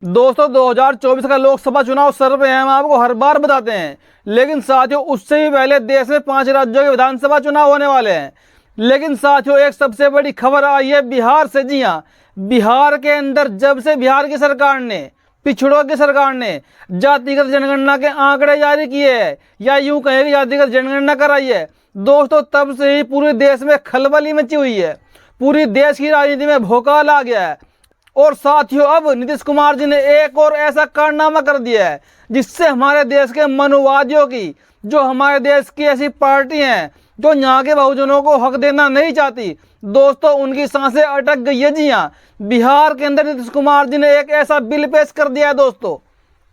दोस्तों 2024 का लोकसभा चुनाव सर्वे हम आपको हर बार बताते हैं, लेकिन साथियों उससे भी पहले देश में 5 राज्यों के विधानसभा चुनाव होने वाले हैं। लेकिन साथियों एक सबसे बड़ी खबर आई है बिहार से। जी हाँ, बिहार के अंदर जब से बिहार की सरकार ने, पिछड़ों की सरकार ने जातिगत जनगणना के आंकड़े जारी किए हैं, या यूं कहें कि जातिगत जनगणना कराई है दोस्तों, तब से ही पूरे देश में खलबली मची हुई है। पूरी देश की राजनीति में भौकाल आ गया है। और साथियों अब नीतीश कुमार जी ने एक और ऐसा कारनामा कर दिया है जिससे हमारे देश के मनुवादियों की, जो हमारे देश की ऐसी पार्टी हैं जो यहाँ के बहुजनों को हक देना नहीं चाहती दोस्तों, उनकी सांसें अटक गई है। जी हाँ, बिहार के अंदर नीतीश कुमार जी ने एक ऐसा बिल पेश कर दिया है दोस्तों,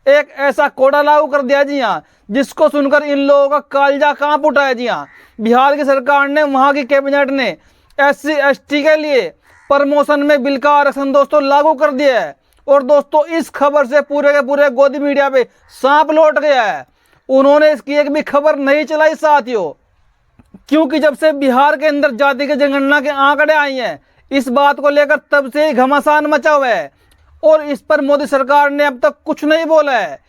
एक ऐसा कोडा लागू कर दिया। जी हाँ, जिसको सुनकर इन लोगों का कालजा कांप उठा है। जी हाँ, बिहार की सरकार ने, वहां की कैबिनेट ने SC ST के लिए प्रमोशन में बिल का आरक्षण दोस्तों लागू कर दिया है। और दोस्तों इस खबर से पूरे के पूरे गोदी मीडिया पे सांप लौट गया है। उन्होंने इसकी एक भी खबर नहीं चलाई साथियों, क्योंकि जब से बिहार के अंदर जाति की जनगणना के आंकड़े आई हैं, इस बात को लेकर तब से ही घमासान मचा हुआ है और इस पर मोदी सरकार ने अब तक कुछ नहीं बोला है।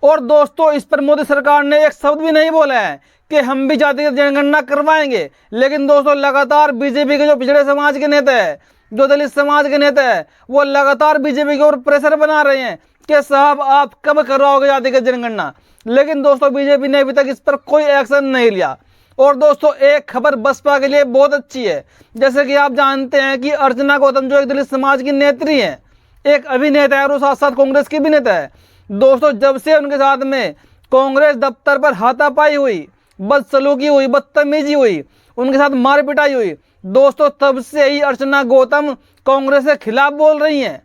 और दोस्तों इस पर मोदी सरकार ने एक शब्द भी नहीं बोला है कि हम भी जातिगत जनगणना करवाएंगे। लेकिन दोस्तों लगातार बीजेपी के जो पिछड़े समाज के नेता है, जो दलित समाज के नेता है, वो लगातार बीजेपी के ऊपर प्रेशर बना रहे हैं कि साहब आप कब करवाओगे जातिगत जनगणना। लेकिन दोस्तों बीजेपी ने अभी तक इस पर कोई एक्शन नहीं लिया। और दोस्तों एक खबर बसपा के लिए बहुत अच्छी है। जैसे कि आप जानते हैं कि अर्चना गौतम जो एक दलित समाज की नेत्री है, एक अभिनेता है और साथ साथ कांग्रेस की भी नेता है दोस्तों, जब से उनके साथ में कांग्रेस दफ्तर पर हाथापाई हुई, बदसलूकी हुई, बदतमीजी हुई, उनके साथ मार पिटाई हुई दोस्तों, तब से ही अर्चना गौतम कांग्रेस के खिलाफ बोल रही हैं।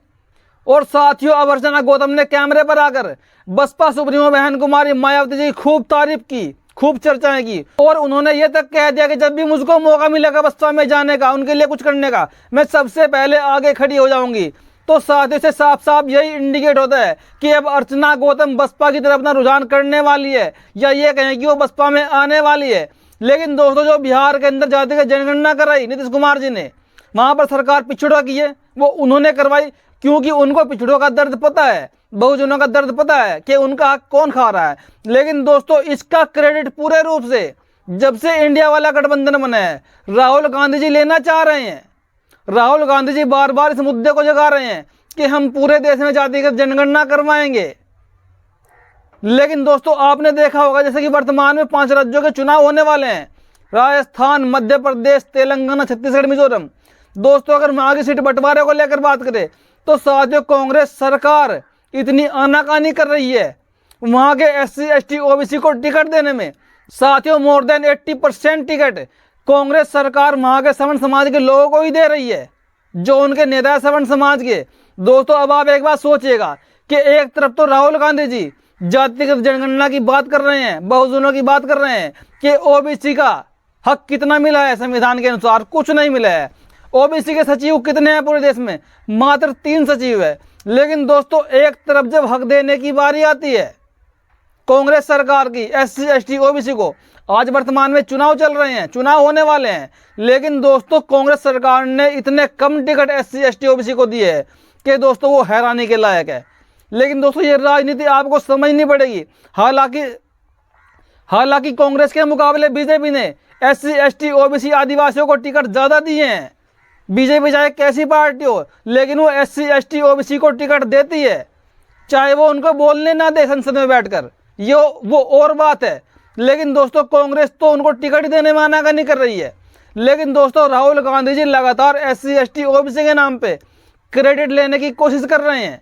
और साथियों अब अर्चना गौतम ने कैमरे पर आकर बसपा सुप्रीमो बहन कुमारी मायावती जी की खूब तारीफ की, खूब चर्चाएं की, और उन्होंने ये तक कह दिया कि जब भी मुझको मौका मिलेगा बसपा में जाने का, उनके लिए कुछ करने का, मैं सबसे पहले आगे खड़ी हो जाऊंगी। तो साथियों से साफ साफ यही इंडिकेट होता है कि अब अर्चना गौतम बसपा की तरफ अपना रुझान करने वाली है, या ये कहें कि वो बसपा में आने वाली है। लेकिन दोस्तों जो बिहार के अंदर जातिगत जनगणना कराई नीतीश कुमार जी ने, वहां पर सरकार पिछड़ों की है, वो उन्होंने करवाई क्योंकि उनको पिछड़ों का दर्द पता है, बहुजनों का दर्द पता है कि उनका हक कौन खा रहा है। लेकिन दोस्तों इसका क्रेडिट पूरे रूप से जब से इंडिया वाला गठबंधन बना है, राहुल गांधी जी लेना चाह रहे हैं। राहुल गांधी जी बार बार इस मुद्दे को जगा रहे हैं कि हम पूरे देश में जातिगत जनगणना करवाएंगे। लेकिन दोस्तों आपने देखा होगा जैसे कि वर्तमान में 5 राज्यों के चुनाव होने वाले हैं, राजस्थान, मध्य प्रदेश, तेलंगाना, छत्तीसगढ़, मिजोरम। दोस्तों अगर वहां की सीट बंटवारे को लेकर बात करें तो साथियों कांग्रेस सरकार इतनी आनाकानी कर रही है वहां के SC ST OBC को टिकट देने में। साथियों मोर देन 80% टिकट कांग्रेस सरकार वहां के सवर्ण समाज के लोगों को ही दे रही है, जो उनके नेता है सवर्ण समाज के। दोस्तों अब आप एक बात सोचिएगा कि एक तरफ तो राहुल गांधी जी जातिगत जनगणना की बात कर रहे हैं, बहुजनों की बात कर रहे हैं कि OBC का हक कितना मिला है संविधान के अनुसार, कुछ नहीं मिला है। OBC के सचिव कितने हैं पूरे देश में, मात्र 3 सचिव है। लेकिन दोस्तों एक तरफ जब हक देने की बारी आती है कांग्रेस सरकार की SC ST OBC को, आज वर्तमान में चुनाव चल रहे हैं, चुनाव होने वाले हैं, लेकिन दोस्तों कांग्रेस सरकार ने इतने कम टिकट SC ST OBC को दिए है कि दोस्तों वो हैरानी के लायक है। लेकिन दोस्तों ये राजनीति आपको समझनी पड़ेगी। हालांकि कांग्रेस के मुकाबले बीजेपी ने SC ST OBC आदिवासियों को टिकट ज्यादा दिए हैं। बीजेपी चाहे कैसी पार्टी हो, लेकिन वो SC ST OBC को टिकट देती है, चाहे वो उनको बोलने ना दे संसद में बैठकर, ये वो और बात है। लेकिन दोस्तों कांग्रेस तो उनको टिकट देने में आनाकानी कर रही है। लेकिन दोस्तों राहुल गांधी जी लगातार SC ST OBC के नाम पे क्रेडिट लेने की कोशिश कर रहे हैं,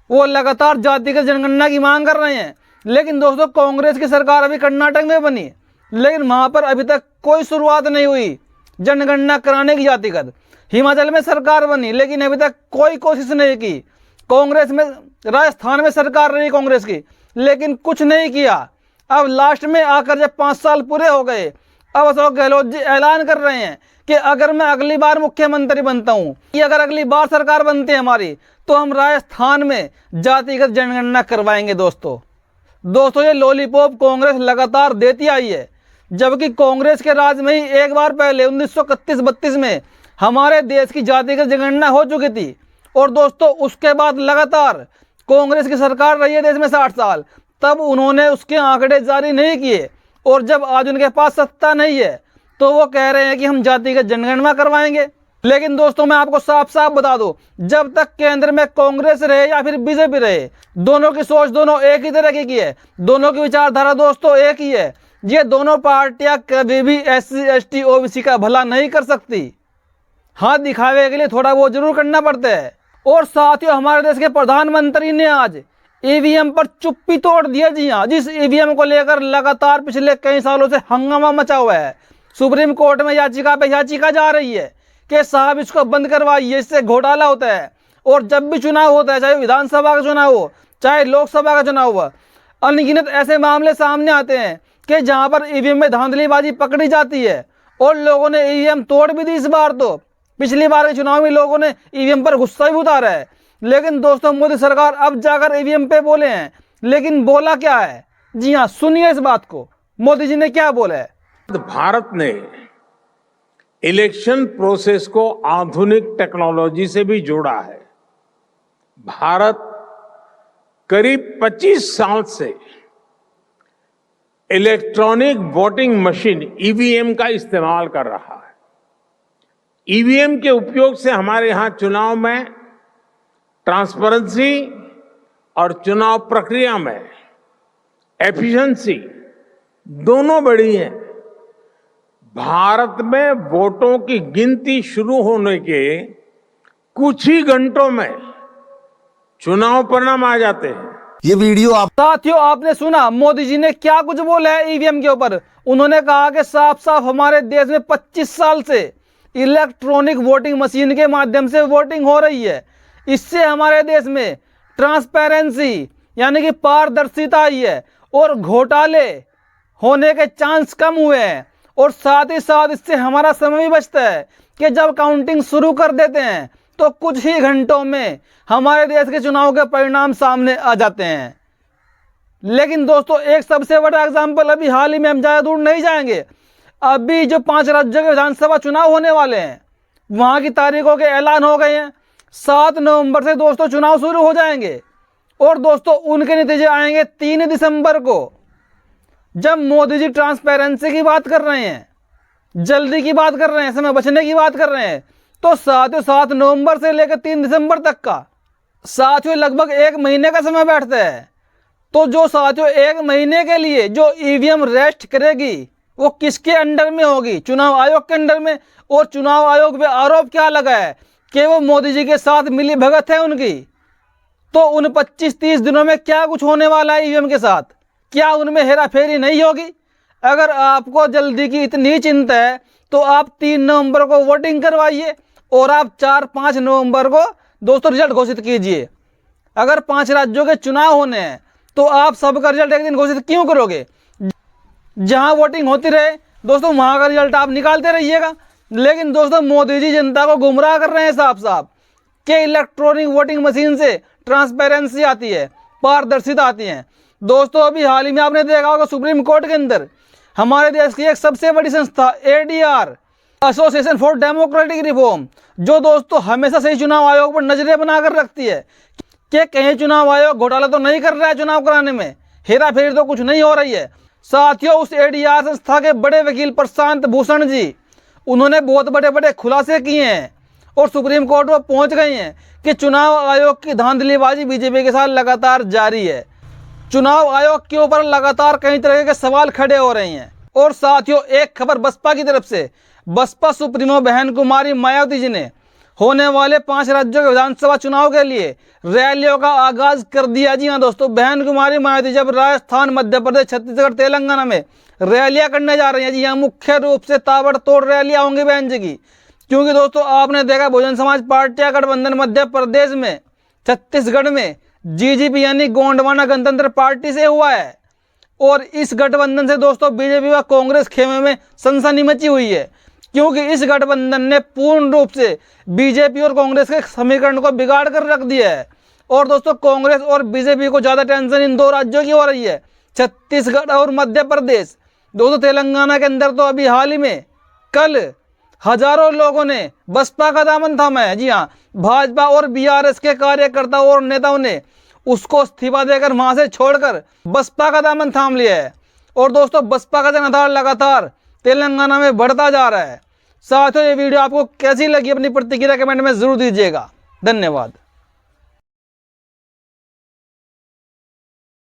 वो लगातार जातिगत जनगणना की मांग कर रहे हैं। लेकिन दोस्तों कांग्रेस की सरकार अभी कर्नाटक में बनी, लेकिन वहां पर अभी तक कोई शुरुआत नहीं हुई जनगणना कराने की जातिगत। हिमाचल में सरकार बनी, लेकिन अभी तक कोई कोशिश नहीं की। कांग्रेस में राजस्थान में सरकार रही कांग्रेस की, लेकिन कुछ नहीं किया। अब लास्ट में आकर जब 5 साल पूरे हो गए, अब अशोक गहलोत जी ऐलान कर रहे हैं कि अगर मैं अगली बार मुख्यमंत्री बनता हूं, कि अगर अगली बार सरकार बनती है हमारी, तो हम राजस्थान में जातिगत जनगणना करवाएंगे। दोस्तों ये लॉलीपॉप कांग्रेस लगातार देती आई है, जबकि कांग्रेस के राज में ही एक बार पहले 1931-32 में हमारे देश की जातिगत जनगणना हो चुकी थी और दोस्तों उसके बाद लगातार कांग्रेस की सरकार रही है देश में 60 साल, तब उन्होंने उसके आंकड़े जारी नहीं किए। और जब आज उनके पास सत्ता नहीं है तो वो कह रहे हैं कि हम जातिगत जनगणना करवाएंगे। लेकिन दोस्तों मैं आपको साफ साफ बता दूं, जब तक केंद्र में कांग्रेस रहे या फिर बीजेपी रहे, दोनों की सोच दोनों एक ही तरह की है, दोनों की विचारधारा दोस्तों एक ही है। ये दोनों पार्टियां कभी भी SC ST OBC का भला नहीं कर सकती। हाथ दिखावे के लिए थोड़ा वो जरूर करना पड़ता है। और साथियों हमारे देश के प्रधानमंत्री ने आज EVM पर चुप्पी तोड़ दिया। जी हाँ, जिस EVM को लेकर लगातार पिछले कई सालों से हंगामा मचा हुआ है, सुप्रीम कोर्ट में याचिका पे याचिका जा रही है कि साहब इसको बंद करवाइए, इससे घोटाला होता है। और जब भी चुनाव होता है, चाहे विधानसभा का चुनाव हो चाहे लोकसभा का चुनाव हो, अनगिनत ऐसे मामले सामने आते हैं कि जहां पर EVM में धांधलीबाजी पकड़ी जाती है और लोगों ने EVM तोड़ भी दी। इस बार तो पिछली बार के चुनाव में लोगों ने EVM पर गुस्सा भी उतारा है। लेकिन दोस्तों मोदी सरकार अब जाकर EVM पे बोले हैं, लेकिन बोला क्या है? जी हाँ, सुनिए इस बात को, मोदी जी ने क्या बोला है। भारत ने इलेक्शन प्रोसेस को आधुनिक टेक्नोलॉजी से भी जोड़ा है। भारत करीब 25 साल से इलेक्ट्रॉनिक वोटिंग मशीन EVM का इस्तेमाल कर रहा है। EVM के उपयोग से हमारे यहां चुनाव में ट्रांसपेरेंसी और चुनाव प्रक्रिया में एफिशिएंसी दोनों बढ़ी है। भारत में वोटों की गिनती शुरू होने के कुछ ही घंटों में चुनाव परिणाम आ जाते हैं। ये वीडियो आप साथियों आपने सुना मोदी जी ने क्या कुछ बोला है EVM के ऊपर। उन्होंने कहा कि साफ साफ हमारे देश में 25 साल से इलेक्ट्रॉनिक वोटिंग मशीन के माध्यम से वोटिंग हो रही है। इससे हमारे देश में ट्रांसपेरेंसी यानी कि पारदर्शिता आई है और घोटाले होने के चांस कम हुए हैं। और साथ ही साथ इससे हमारा समय भी बचता है कि जब काउंटिंग शुरू कर देते हैं तो कुछ ही घंटों में हमारे देश के चुनाव के परिणाम सामने आ जाते हैं। लेकिन दोस्तों एक सबसे बड़ा एग्जाम्पल अभी हाल ही में, हम ज़्यादा दूर नहीं जाएंगे, अभी जो 5 राज्यों के विधानसभा चुनाव होने वाले हैं वहां की तारीखों के ऐलान हो गए हैं। 7 नवंबर से दोस्तों चुनाव शुरू हो जाएंगे और दोस्तों उनके नतीजे आएंगे 3 दिसंबर को। जब मोदी जी ट्रांसपेरेंसी की बात कर रहे हैं, जल्दी की बात कर रहे हैं, समय बचने की बात कर रहे हैं, तो साथियों 7 नवंबर से लेकर 3 दिसंबर तक का साथियों लगभग 1 महीने का समय बैठता है। तो जो साथियों 1 महीने के लिए जो EVM रेस्ट करेगी वो किसके अंडर में होगी? चुनाव आयोग के अंडर में। और चुनाव आयोग पे आरोप क्या लगा है कि वो मोदी जी के साथ मिली भगत है उनकी। तो उन 25-30 दिनों में क्या कुछ होने वाला है EVM के साथ? क्या उनमें हेरा फेरी नहीं होगी? अगर आपको जल्दी की इतनी चिंता है तो आप 3 नवंबर को वोटिंग करवाइए और आप 4-5 नवंबर को दोस्तों रिजल्ट घोषित कीजिए। अगर 5 राज्यों के चुनाव होने हैं तो आप सबका रिजल्ट एक दिन घोषित क्यों करोगे? जहां वोटिंग होती रहे दोस्तों वहां का रिजल्ट आप निकालते रहिएगा। लेकिन दोस्तों मोदी जी जनता को गुमराह कर रहे हैं साफ साफ कि इलेक्ट्रॉनिक वोटिंग मशीन से ट्रांसपेरेंसी आती है, पारदर्शिता आती है। दोस्तों अभी हाल ही में आपने देखा होगा सुप्रीम कोर्ट के अंदर हमारे देश की एक सबसे बड़ी संस्था ADR association for democratic reform, जो दोस्तों हमेशा से ही चुनाव आयोग पर नजरें बनाकर रखती है कि कहीं चुनाव आयोग घोटाला तो नहीं कर रहा है चुनाव कराने में, हेरा फेरी तो कुछ नहीं हो रही है। साथियों उस ADR संस्था के बड़े वकील प्रशांत भूषण जी, उन्होंने बहुत बड़े बड़े खुलासे किए हैं और सुप्रीम कोर्ट में पहुंच गए हैं कि चुनाव आयोग की धांधलीबाजी बीजेपी के साथ लगातार जारी है। चुनाव आयोग के ऊपर लगातार कई तरह के सवाल खड़े हो रहे हैं। और साथियों एक खबर बसपा की तरफ से, बसपा सुप्रीमो बहन कुमारी मायावती जी ने होने वाले 5 राज्यों के विधानसभा चुनाव के लिए रैलियों का आगाज कर दिया। जी हाँ दोस्तों, बहन कुमारी मायावती जब राजस्थान, मध्य प्रदेश, छत्तीसगढ़, तेलंगाना में रैलियां करने जा रही हैं। जी हाँ, मुख्य रूप से ताबड़तोड़ रैलियां होंगी बहन जी की, क्योंकि दोस्तों आपने देखा बहुजन समाज पार्टी का गठबंधन मध्य प्रदेश में, छत्तीसगढ़ में GGP यानी गोंडवाना गणतंत्र पार्टी से हुआ है। और इस गठबंधन से दोस्तों बीजेपी व कांग्रेस खेमे में सनसनी मची हुई है, क्योंकि इस गठबंधन ने पूर्ण रूप से बीजेपी और कांग्रेस के समीकरण को बिगाड़ कर रख दिया है। और दोस्तों कांग्रेस और बीजेपी को ज्यादा टेंशन इन 2 राज्यों की हो रही है, छत्तीसगढ़ और मध्य प्रदेश। दोस्तों तेलंगाना के अंदर तो अभी हाल ही में कल हजारों लोगों ने बसपा का दामन थामा है। जी हाँ, भाजपा और बीआरएस के कार्यकर्ताओं और नेताओं ने उसको इस्तीफा देकर वहां से छोड़कर बसपा का दामन थाम लिया है। और दोस्तों, बसपा का जनाधार लगातार तेलंगाना में बढ़ता जा रहा है। साथियों, ये वीडियो आपको कैसी लगी अपनी प्रतिक्रिया कमेंट में जरूर दीजिएगा। धन्यवाद।